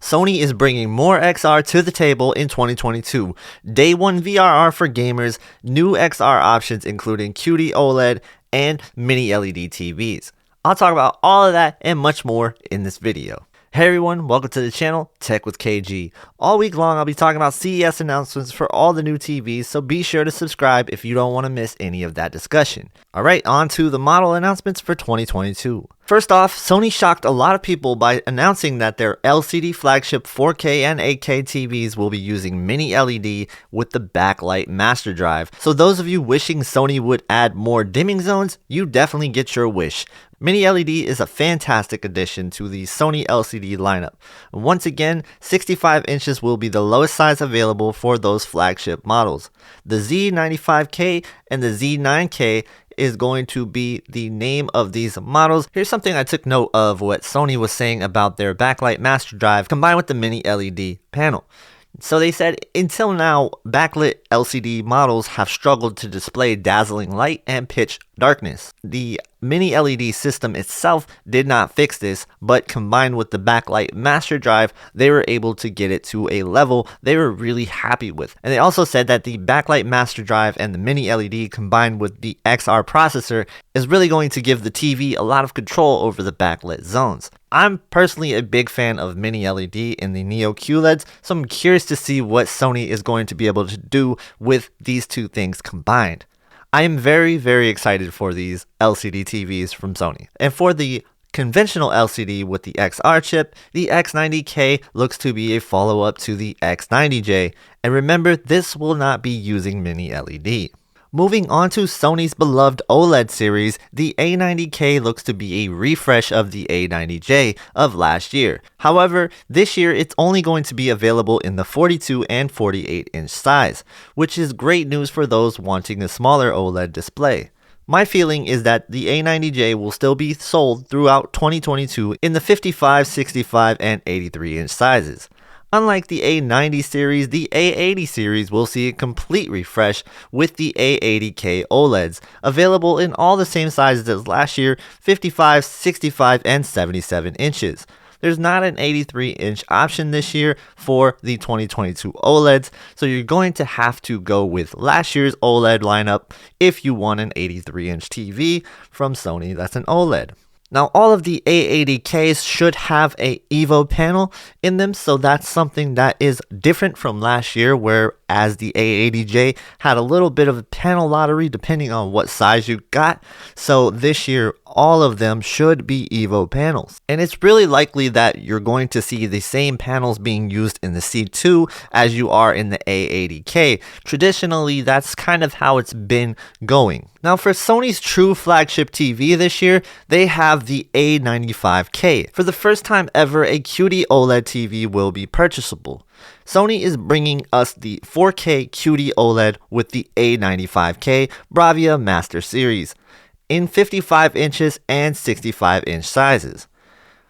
Sony is bringing more XR to the table in 2022. Day 1 VRR for gamers, new XR options including QD OLED, and mini LED TVs. I'll talk about all of that and much more in this video. Hey everyone, welcome to the channel, Tech with KG. All week long I'll be talking about CES announcements for all the new TVs, so be sure to subscribe if you don't want to miss any of that discussion. Alright, on to the model announcements for 2022. First off, Sony shocked a lot of people by announcing that their LCD flagship 4K and 8K TVs will be using mini LED with the Backlight Master Drive. So those of you wishing Sony would add more dimming zones, you definitely get your wish. Mini LED is a fantastic addition to the Sony LCD lineup. Once again, 65 inches will be the lowest size available for those flagship models. The Z95K and the Z9K is going to be the name of these models. Here's something I took note of what Sony was saying about their Backlight Master Drive combined with the mini LED panel. So they said, until now, backlit LCD models have struggled to display dazzling light and pitch darkness. The mini LED system itself did not fix this, but combined with the Backlight Master Drive, they were able to get it to a level they were really happy with. And they also said that the Backlight Master Drive and the mini LED combined with the XR processor is really going to give the TV a lot of control over the backlit zones. I'm personally a big fan of mini LED in the Neo QLEDs, so I'm curious to see what Sony is going to be able to do with these two things combined. I am very excited for these LCD TVs from Sony. And for the conventional LCD with the XR chip, the X90K looks to be a follow-up to the X90J. And remember, this will not be using mini LED. Moving on to Sony's beloved OLED series, the A90K looks to be a refresh of the A90J of last year. However, this year it's only going to be available in the 42 and 48 inch size, which is great news for those wanting a smaller OLED display. My feeling is that the A90J will still be sold throughout 2022 in the 55, 65, and 83 inch sizes. Unlike the A90 series, the A80 series will see a complete refresh with the A80K OLEDs, available in all the same sizes as last year, 55, 65, and 77 inches. There's not an 83 inch option this year for the 2022 OLEDs, so you're going to have to go with last year's OLED lineup if you want an 83 inch TV from Sony that's an OLED. Now, all of the A80Ks should have a Evo panel in them, so that's something that is different from last year, whereas the A80J had a little bit of a panel lottery depending on what size you got. So this year, all of them should be Evo panels. And it's really likely that you're going to see the same panels being used in the C2 as you are in the A80K. Traditionally, that's kind of how it's been going. Now, for Sony's true flagship TV this year, they have the A95K. For the first time ever, a QD OLED TV will be purchasable. Sony is bringing us the 4K QD OLED with the A95K Bravia Master Series in 55 inches and 65 inch sizes.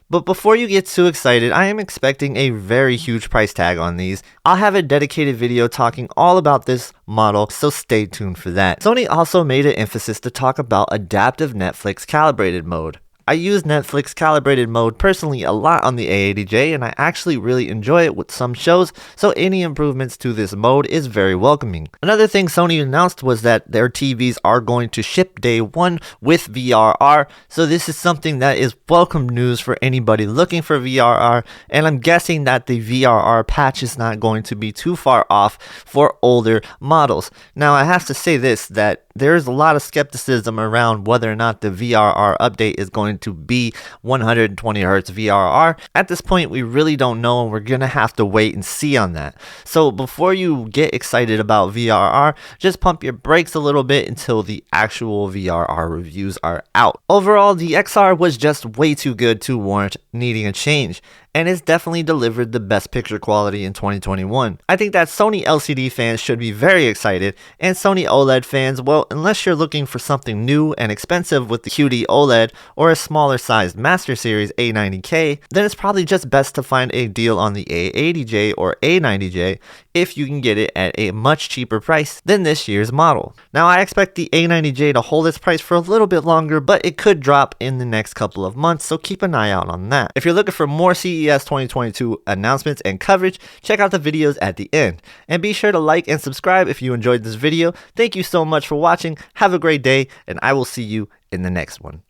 But before you get too excited, I am expecting a very huge price tag on these. I'll have a dedicated video talking all about this model, so stay tuned for that. Sony also made an emphasis to talk about adaptive Netflix calibrated mode. I use Netflix calibrated mode personally a lot on the A80J, and I actually really enjoy it with some shows, so any improvements to this mode is very welcoming. Another thing Sony announced was that their TVs are going to ship day 1 with VRR, so this is something that is welcome news for anybody looking for VRR, and I'm guessing that the VRR patch is not going to be too far off for older models. Now, I have to say this, that there's a lot of skepticism around whether or not the VRR update is going to be 120 Hz VRR. At this point, we really don't know, and we're gonna have to wait and see on that. So before you get excited about VRR, just pump your brakes a little bit until the actual VRR reviews are out. Overall, the XR was just way too good to warrant needing a change, and it's definitely delivered the best picture quality in 2021. I think that Sony LCD fans should be very excited, and Sony OLED fans, well, unless you're looking for something new and expensive with the QD OLED or a smaller sized Master Series A90K, then it's probably just best to find a deal on the A80J or A90J if you can get it at a much cheaper price than this year's model. Now I expect the A90J to hold its price for a little bit longer, but it could drop in the next couple of months, so keep an eye out on that. If you're looking for more CES 2022 announcements and coverage, check out the videos at the end. And be sure to like and subscribe if you enjoyed this video. Thank you so much for watching, have a great day, and I will see you in the next one.